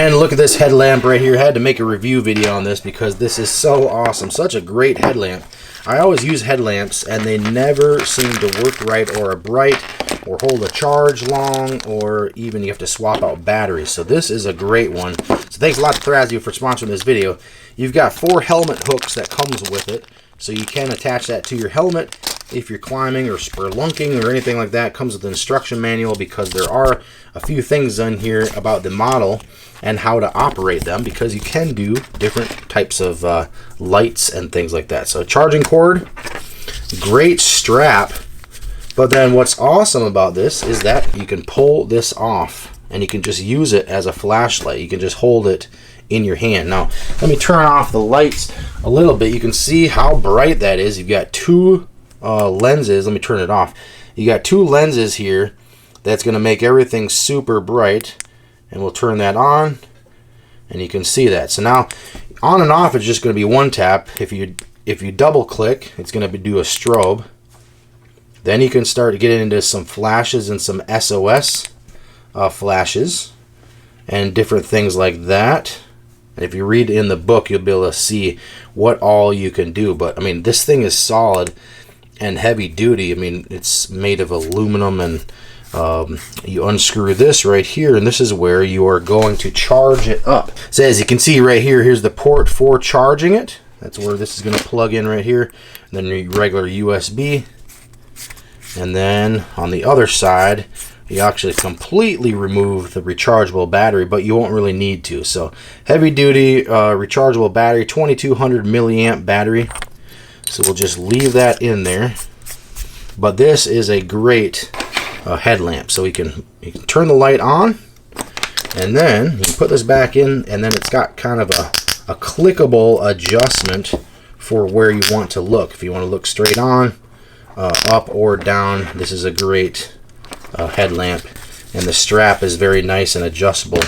And look at this headlamp right here. I had to make a review video on this because this is so awesome. Such a great headlamp. I always use headlamps and they never seem to work right or are bright or hold a charge long, or even you have to swap out batteries. So this is a great one. So thanks a lot to Thrasio for sponsoring this video. You've got 4 helmet hooks that comes with it, so you can attach that to your helmet if you're climbing or spelunking or anything like that. It comes with an instruction manual because there are a few things in here about the model and how to operate them, because you can do different types of lights and things like that. So charging cord, great strap. But then what's awesome about this is that you can pull this off and you can just use it as a flashlight. You can just hold it in your hand. Now, let me turn off the lights a little bit. You can see how bright that is. You've got 2 lenses. Let me turn it off. You got 2 lenses here. That's going to make everything super bright. And we'll turn that on. And you can see that. So now, on and off, it's just going to be 1 tap. If you double click, it's going to do a strobe. Then you can start getting into some flashes and some SOS flashes and different things like that. And if you read in the book, you'll be able to see what all you can do. But I mean, this thing is solid and heavy duty. I mean, it's made of aluminum, and you unscrew this right here, and this is where you are going to charge it up. So as you can see right here, here's the port for charging it. That's where this is going to plug in right here. And then your regular USB. And then on the other side, you actually completely remove the rechargeable battery, but you won't really need to. So heavy duty rechargeable battery, 2200 milliamp battery. So we'll just leave that in there. But this is a great headlamp. So you can turn the light on, and then you can put this back in, and then it's got kind of a clickable adjustment for where you want to look. If you want to look straight on, up or down, this is a great headlamp, and the strap is very nice and adjustable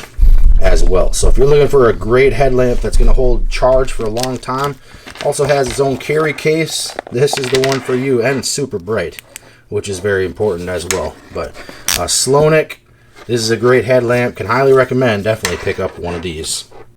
as well. So if you're looking for a great headlamp that's going to hold charge for a long time, also has its own carry case, this is the one for you. And it's super bright, which is very important as well. But Sloanic, this is a great headlamp. Can highly recommend. Definitely pick up one of these.